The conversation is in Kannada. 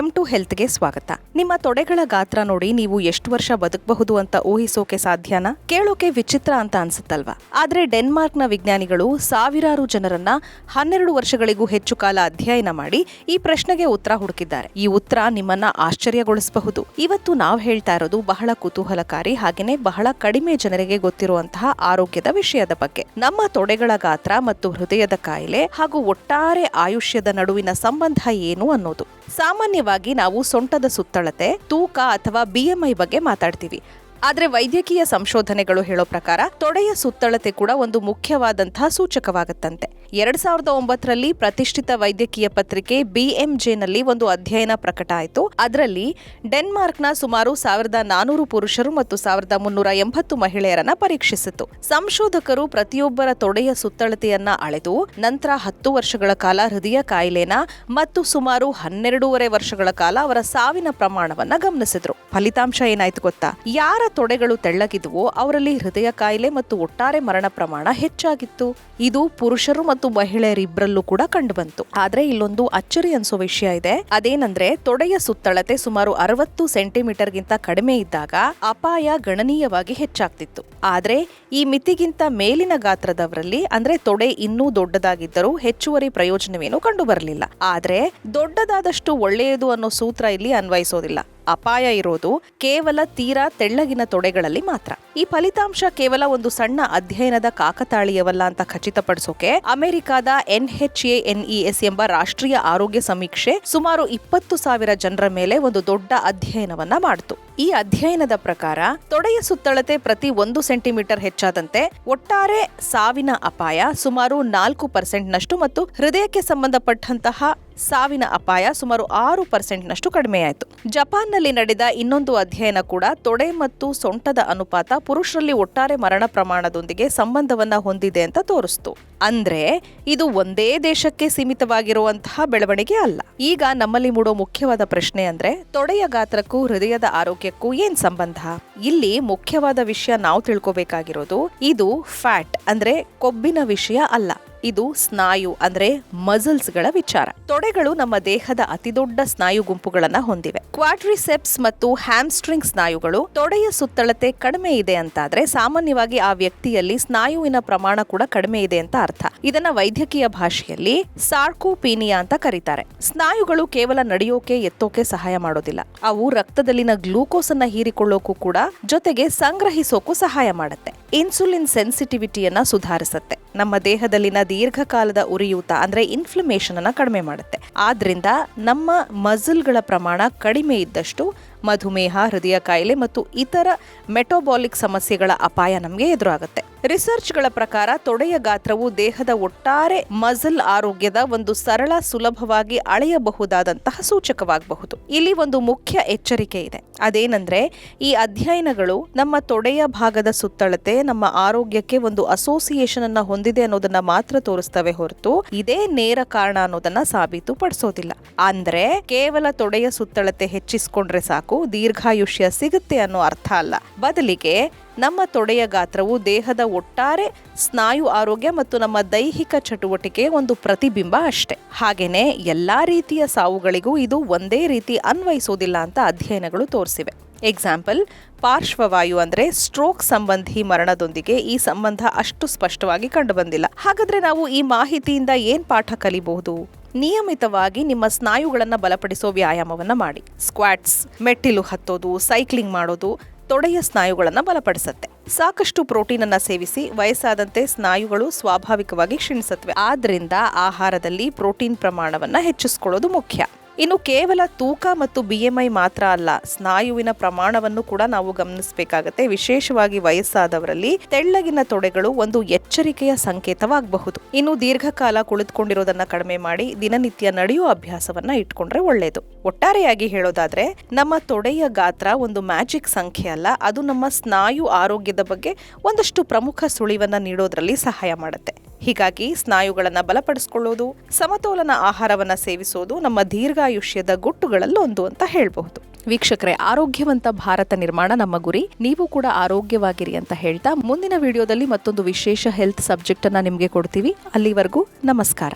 M2 ಹೆಲ್ತ್ಗೆ ಸ್ವಾಗತ. ನಿಮ್ಮ ತೊಡೆಗಳ ಗಾತ್ರ ನೋಡಿ ನೀವು ಎಷ್ಟು ವರ್ಷ ಬದುಕಬಹುದು ಅಂತ ಊಹಿಸೋಕೆ ಸಾಧ್ಯನಾ? ಕೇಳೋಕೆ ವಿಚಿತ್ರ ಅಂತ ಅನ್ಸುತ್ತಲ್ವಾ? ಆದ್ರೆ ಡೆನ್ಮಾರ್ಕ್ನ ವಿಜ್ಞಾನಿಗಳು ಸಾವಿರಾರು ಜನರನ್ನ 12 ವರ್ಷಗಳಿಗೂ ಹೆಚ್ಚು ಕಾಲ ಅಧ್ಯಯನ ಮಾಡಿ ಈ ಪ್ರಶ್ನೆಗೆ ಉತ್ತರ ಹುಡುಕಿದ್ದಾರೆ. ಈ ಉತ್ತರ ನಿಮ್ಮನ್ನ ಆಶ್ಚರ್ಯಗೊಳಿಸಬಹುದು. ಇವತ್ತು ನಾವು ಹೇಳ್ತಾ ಇರೋದು ಬಹಳ ಕುತೂಹಲಕಾರಿ ಹಾಗೇನೆ ಬಹಳ ಕಡಿಮೆ ಜನರಿಗೆ ಗೊತ್ತಿರುವಂತಹ ಆರೋಗ್ಯದ ವಿಷಯದ ಬಗ್ಗೆ. ನಮ್ಮ ತೊಡೆಗಳ ಗಾತ್ರ ಮತ್ತು ಹೃದಯದ ಕಾಯಿಲೆ ಹಾಗೂ ಒಟ್ಟಾರೆ ಆಯುಷ್ಯದ ನಡುವಿನ ಸಂಬಂಧ ಏನು ಅನ್ನೋದು. ಸಾಮಾನ್ಯವಾಗಿ ನಾವು ಸೊಂಟದ ಸುತ್ತಳತೆ, ತೂಕ ಅಥವಾ BMI ಬಗ್ಗೆ ಮಾತಾಡ್ತೀವಿ. ಆದ್ರೆ ವೈದ್ಯಕೀಯ ಸಂಶೋಧನೆಗಳು ಹೇಳೋ ಪ್ರಕಾರ ತೊಡೆಯ ಸುತ್ತಳತೆ ಕೂಡ ಒಂದು ಮುಖ್ಯವಾದಂತಹ ಸೂಚಕವಾಗುತ್ತಂತೆ. 2009ರಲ್ಲಿ ಪ್ರತಿಷ್ಠಿತ ವೈದ್ಯಕೀಯ ಪತ್ರಿಕೆ BMJನಲ್ಲಿ ಒಂದು ಅಧ್ಯಯನ ಪ್ರಕಟ ಆಯಿತು. ಅದರಲ್ಲಿ ಡೆನ್ಮಾರ್ಕ್ನ ಸುಮಾರು 1400 ಪುರುಷರು ಮತ್ತು 1380 ಮಹಿಳೆಯರನ್ನ ಪರೀಕ್ಷಿಸಿತು. ಸಂಶೋಧಕರು ಪ್ರತಿಯೊಬ್ಬರ ತೊಡೆಯ ಸುತ್ತಳತೆಯನ್ನ ಅಳೆದು ನಂತರ 10 ವರ್ಷಗಳ ಕಾಲ ಹೃದಯ ಕಾಯಿಲೆನ ಮತ್ತು ಸುಮಾರು 12.5 ವರ್ಷಗಳ ಕಾಲ ಅವರ ಸಾವಿನ ಪ್ರಮಾಣವನ್ನ ಗಮನಿಸಿದ್ರು. ಫಲಿತಾಂಶ ಏನಾಯ್ತು ಗೊತ್ತಾ? ಯಾರ ತೊಡೆಗಳು ತೆಳ್ಳಗಿದ್ವೋ ಅವರಲ್ಲಿ ಹೃದಯ ಕಾಯಿಲೆ ಮತ್ತು ಒಟ್ಟಾರೆ ಮರಣ ಪ್ರಮಾಣ ಹೆಚ್ಚಾಗಿತ್ತು. ಇದು ಪುರುಷರು ಮತ್ತು ಮಹಿಳೆಯರಿಬ್ಬರಲ್ಲೂ ಕೂಡ ಕಂಡುಬಂತು. ಆದ್ರೆ ಇಲ್ಲೊಂದು ಅಚ್ಚರಿ ಅನ್ಸೋ ವಿಷಯ ಇದೆ. ಅದೇನಂದ್ರೆ ತೊಡೆಯ ಸುತ್ತಳತೆ ಸುಮಾರು 60 ಸೆಂಟಿಮೀಟರ್ಗಿಂತ ಕಡಿಮೆ ಇದ್ದಾಗ ಅಪಾಯ ಗಣನೀಯವಾಗಿ ಹೆಚ್ಚಾಗ್ತಿತ್ತು. ಆದ್ರೆ ಈ ಮಿತಿಗಿಂತ ಮೇಲಿನ ಗಾತ್ರದವರಲ್ಲಿ ಅಂದ್ರೆ ತೊಡೆ ಇನ್ನೂ ದೊಡ್ಡದಾಗಿದ್ದರೂ ಹೆಚ್ಚುವರಿ ಪ್ರಯೋಜನವೇನು ಕಂಡು ಬರಲಿಲ್ಲ. ಆದ್ರೆ ದೊಡ್ಡದಾದಷ್ಟು ಒಳ್ಳೆಯದು ಅನ್ನೋ ಸೂತ್ರ ಇಲ್ಲಿ ಅನ್ವಯಿಸೋದಿಲ್ಲ. ಅಪಾಯ ಇರೋದು ಕೇವಲ ತೀರಾ ತೆಳ್ಳಗಿನ ತೊಡೆಗಳಲ್ಲಿ ಮಾತ್ರ. ಈ ಫಲಿತಾಂಶ ಕೇವಲ ಒಂದು ಸಣ್ಣ ಅಧ್ಯಯನದ ಕಾಕತಾಳೀಯವಲ್ಲ ಅಂತ ಖಚಿತಪಡಿಸೋಕೆ ಅಮೆರಿಕಾದ NHANES ಎಂಬ ರಾಷ್ಟ್ರೀಯ ಆರೋಗ್ಯ ಸಮೀಕ್ಷೆ ಸುಮಾರು 20,000 ಜನರ ಮೇಲೆ ಒಂದು ದೊಡ್ಡ ಅಧ್ಯಯನವನ್ನ ಮಾಡಿತು. ಈ ಅಧ್ಯಯನದ ಪ್ರಕಾರ ತೊಡೆಯ ಸುತ್ತಳತೆ ಪ್ರತಿ 1 ಸೆಂಟಿಮೀಟರ್ ಹೆಚ್ಚಾದಂತೆ ಒಟ್ಟಾರೆ ಸಾವಿನ ಅಪಾಯ ಸುಮಾರು 4% ಮತ್ತು ಹೃದಯಕ್ಕೆ ಸಂಬಂಧಪಟ್ಟಂತಹ ಸಾವಿನ ಅಪಾಯ ಸುಮಾರು 6% ಕಡಿಮೆಯಾಯಿತು. ಜಪಾನ್ನಲ್ಲಿ ನಡೆದ ಇನ್ನೊಂದು ಅಧ್ಯಯನ ಕೂಡ ತೊಡೆ ಮತ್ತು ಸೊಂಟದ ಅನುಪಾತ ಪುರುಷರಲ್ಲಿ ಒಟ್ಟಾರೆ ಮರಣ ಪ್ರಮಾಣದೊಂದಿಗೆ ಸಂಬಂಧವನ್ನ ಹೊಂದಿದೆ ಅಂತ ತೋರಿಸ್ತು. ಅಂದ್ರೆ ಇದು ಒಂದೇ ದೇಶಕ್ಕೆ ಸೀಮಿತವಾಗಿರುವಂತಹ ಬೆಳವಣಿಗೆ ಅಲ್ಲ. ಈಗ ನಮ್ಮಲ್ಲಿ ಮೂಡೋ ಮುಖ್ಯವಾದ ಪ್ರಶ್ನೆ ಅಂದ್ರೆ ತೊಡೆಯ ಗಾತ್ರಕ್ಕೂ ಹೃದಯದ ಆರೋಗ್ಯಕ್ಕೂ ಏನ್ ಸಂಬಂಧ? ಇಲ್ಲಿ ಮುಖ್ಯವಾದ ವಿಷಯ ನಾವು ತಿಳ್ಕೊಬೇಕಾಗಿರೋದು ಇದು ಫ್ಯಾಟ್ ಅಂದ್ರೆ ಕೊಬ್ಬಿನ ವಿಷಯ ಅಲ್ಲ. ಇದು ಸ್ನಾಯು ಅಂದ್ರೆ ಮಸಲ್ಸ್ ಗಳ ವಿಚಾರ. ತೊಡೆಗಳು ನಮ್ಮ ದೇಹದ ಅತಿದೊಡ್ಡ ಸ್ನಾಯು ಗುಂಪುಗಳನ್ನ ಹೊಂದಿವೆ. ಕ್ವಾಡ್ರಿಸೆಪ್ಸ್ ಮತ್ತು ಹ್ಯಾಮ್ಸ್ಟ್ರಿಂಗ್ ಸ್ನಾಯುಗಳು. ತೊಡೆಯ ಸುತ್ತಳತೆ ಕಡಿಮೆ ಇದೆ ಅಂತಾದ್ರೆ ಸಾಮಾನ್ಯವಾಗಿ ಆ ವ್ಯಕ್ತಿಯಲ್ಲಿ ಸ್ನಾಯುವಿನ ಪ್ರಮಾಣ ಕೂಡ ಕಡಿಮೆ ಇದೆ ಅಂತ ಅರ್ಥ. ಇದನ್ನ ವೈದ್ಯಕೀಯ ಭಾಷೆಯಲ್ಲಿ ಸಾರ್ಕೋಪೀನಿಯಾ ಅಂತ ಕರೀತಾರೆ. ಸ್ನಾಯುಗಳು ಕೇವಲ ನಡೆಯೋಕೆ ಎತ್ತೋಕೆ ಸಹಾಯ ಮಾಡೋದಿಲ್ಲ. ಅವು ರಕ್ತದಲ್ಲಿನ ಗ್ಲೂಕೋಸ್ ಅನ್ನ ಹೀರಿಕೊಳ್ಳೋಕು ಕೂಡ ಜೊತೆಗೆ ಸಂಗ್ರಹಿಸೋಕು ಸಹಾಯ ಮಾಡುತ್ತೆ. ಇನ್ಸುಲಿನ್ ಸೆನ್ಸಿಟಿವಿಟಿಯನ್ನ ಸುಧಾರಿಸುತ್ತೆ. ನಮ್ಮ ದೇಹದಲ್ಲಿನ ದೀರ್ಘಕಾಲದ ಉರಿಯೂತ ಅಂದ್ರೆ ಇನ್ಫ್ಲಮೇಷನ್ ಅನ್ನ ಕಡಿಮೆ ಮಾಡುತ್ತೆ. ಆದ್ರಿಂದ ನಮ್ಮ ಮಸಲ್ಗಳ ಪ್ರಮಾಣ ಕಡಿಮೆ ಇದ್ದಷ್ಟು ಮಧುಮೇಹ, ಹೃದಯ ಕಾಯಿಲೆ ಮತ್ತು ಇತರ ಮೆಟೋಬಾಲಿಕ್ ಸಮಸ್ಯೆಗಳ ಅಪಾಯ ನಮಗೆ ಎದುರಾಗುತ್ತೆ. ರಿಸರ್ಚ್ಗಳ ಪ್ರಕಾರ ತೊಡೆಯ ಗಾತ್ರವು ದೇಹದ ಒಟ್ಟಾರೆ ಮಸಲ್ ಆರೋಗ್ಯದ ಒಂದು ಸರಳ, ಸುಲಭವಾಗಿ ಅಳೆಯಬಹುದಾದಂತಹ ಸೂಚಕವಾಗಬಹುದು. ಇಲ್ಲಿ ಒಂದು ಮುಖ್ಯ ಎಚ್ಚರಿಕೆ ಇದೆ. ಅದೇನಂದ್ರೆ ಈ ಅಧ್ಯಯನಗಳು ನಮ್ಮ ತೊಡೆಯ ಭಾಗದ ಸುತ್ತಳತೆ ನಮ್ಮ ಆರೋಗ್ಯಕ್ಕೆ ಒಂದು ಅಸೋಸಿಯೇಷನ್ ಅನ್ನ ಹೊಂದಿದೆ ಅನ್ನೋದನ್ನ ಮಾತ್ರ ತೋರಿಸ್ತವೆ ಹೊರತು ಇದೇ ನೇರ ಕಾರಣ ಅನ್ನೋದನ್ನ ಸಾಬೀತು ಪಡಿಸೋದಿಲ್ಲ. ಅಂದ್ರೆ ಕೇವಲ ತೊಡೆಯ ಸುತ್ತಳತೆ ಹೆಚ್ಚಿಸಿಕೊಂಡ್ರೆ ಸಾಕು ದೀರ್ಘಾಯುಷ್ಯ ಸಿಗುತ್ತೆ ಅನ್ನೋ ಅರ್ಥ ಅಲ್ಲ. ಬದಲಿಗೆ ನಮ್ಮ ತೊಡೆಯ ಗಾತ್ರವು ದೇಹದ ಒಟ್ಟಾರೆ ಸ್ನಾಯು ಆರೋಗ್ಯ ಮತ್ತು ನಮ್ಮ ದೈಹಿಕ ಚಟುವಟಿಕೆ ಒಂದು ಪ್ರತಿಬಿಂಬ ಅಷ್ಟೇ. ಹಾಗೇನೆ ಎಲ್ಲಾ ರೀತಿಯ ಸಾವುಗಳಿಗೂ ಇದು ಒಂದೇ ರೀತಿ ಅನ್ವಯಿಸೋದಿಲ್ಲ ಅಂತ ಅಧ್ಯಯನಗಳು ತೋರಿಸಿವೆ. ಎಕ್ಸಾಂಪಲ್, ಪಾರ್ಶ್ವವಾಯು ಅಂದ್ರೆ ಸ್ಟ್ರೋಕ್ ಸಂಬಂಧಿ ಮರಣದೊಂದಿಗೆ ಈ ಸಂಬಂಧ ಅಷ್ಟು ಸ್ಪಷ್ಟವಾಗಿ ಕಂಡುಬಂದಿಲ್ಲ. ಹಾಗಾದ್ರೆ ನಾವು ಈ ಮಾಹಿತಿಯಿಂದ ಏನ್ ಪಾಠ ಕಲಿಬಹುದು? ನಿಯಮಿತವಾಗಿ ನಿಮ್ಮ ಸ್ನಾಯುಗಳನ್ನ ಬಲಪಡಿಸೋ ವ್ಯಾಯಾಮವನ್ನ ಮಾಡಿ. ಸ್ಕ್ವಾಟ್ಸ್, ಮೆಟ್ಟಿಲು ಹತ್ತೋದು, ಸೈಕ್ಲಿಂಗ್ ಮಾಡೋದು ತೊಡೆಯ ಸ್ನಾಯುಗಳನ್ನ ಬಲಪಡಿಸುತ್ತೆ. ಸಾಕಷ್ಟು ಪ್ರೋಟೀನ್ ಅನ್ನ ಸೇವಿಸಿ. ವಯಸ್ಸಾದಂತೆ ಸ್ನಾಯುಗಳು ಸ್ವಾಭಾವಿಕವಾಗಿ ಕ್ಷೀಣಿಸುತ್ತವೆ. ಆದ್ರಿಂದ ಆಹಾರದಲ್ಲಿ ಪ್ರೋಟೀನ್ ಪ್ರಮಾಣವನ್ನ ಹೆಚ್ಚಿಸಿಕೊಳ್ಳೋದು ಮುಖ್ಯ. ಇನ್ನು ಕೇವಲ ತೂಕ ಮತ್ತು BMI ಮಾತ್ರ ಅಲ್ಲ, ಸ್ನಾಯುವಿನ ಪ್ರಮಾಣವನ್ನು ಕೂಡ ನಾವು ಗಮನಿಸಬೇಕಾಗತ್ತೆ. ವಿಶೇಷವಾಗಿ ವಯಸ್ಸಾದವರಲ್ಲಿ ತೆಳ್ಳಗಿನ ತೊಡೆಗಳು ಒಂದು ಎಚ್ಚರಿಕೆಯ ಸಂಕೇತವಾಗಬಹುದು. ಇನ್ನು ದೀರ್ಘಕಾಲ ಕುಳಿತುಕೊಂಡಿರೋದನ್ನ ಕಡಿಮೆ ಮಾಡಿ ದಿನನಿತ್ಯ ನಡೆಯುವ ಅಭ್ಯಾಸವನ್ನ ಇಟ್ಕೊಂಡ್ರೆ ಒಳ್ಳೆಯದು. ಒಟ್ಟಾರೆಯಾಗಿ ಹೇಳೋದಾದ್ರೆ ನಮ್ಮ ತೊಡೆಯ ಗಾತ್ರ ಒಂದು ಮ್ಯಾಜಿಕ್ ಸಂಖ್ಯೆ ಅಲ್ಲ, ಅದು ನಮ್ಮ ಸ್ನಾಯು ಆರೋಗ್ಯದ ಬಗ್ಗೆ ಒಂದಷ್ಟು ಪ್ರಮುಖ ಸುಳಿವನ್ನ ನೀಡೋದ್ರಲ್ಲಿ ಸಹಾಯ ಮಾಡುತ್ತೆ. ಹೀಗಾಗಿ ಸ್ನಾಯುಗಳನ್ನ ಬಲಪಡಿಸಿಕೊಳ್ಳೋದು, ಸಮತೋಲನ ಆಹಾರವನ್ನ ಸೇವಿಸೋದು ನಮ್ಮ ದೀರ್ಘಾಯುಷ್ಯದ ಗುಟ್ಟುಗಳಲ್ಲೊಂದು ಅಂತ ಹೇಳಬಹುದು. ವೀಕ್ಷಕರೇ, ಆರೋಗ್ಯವಂತ ಭಾರತ ನಿರ್ಮಾಣ ನಮ್ಮ ಗುರಿ. ನೀವು ಕೂಡ ಆರೋಗ್ಯವಾಗಿರಿ ಅಂತ ಹೇಳ್ತಾ ಮುಂದಿನ ವಿಡಿಯೋದಲ್ಲಿ ಮತ್ತೊಂದು ವಿಶೇಷ ಹೆಲ್ತ್ ಸಬ್ಜೆಕ್ಟ್ ಅನ್ನ ನಿಮಗೆ ಕೊಡ್ತೀವಿ. ಅಲ್ಲಿವರೆಗೂ ನಮಸ್ಕಾರ.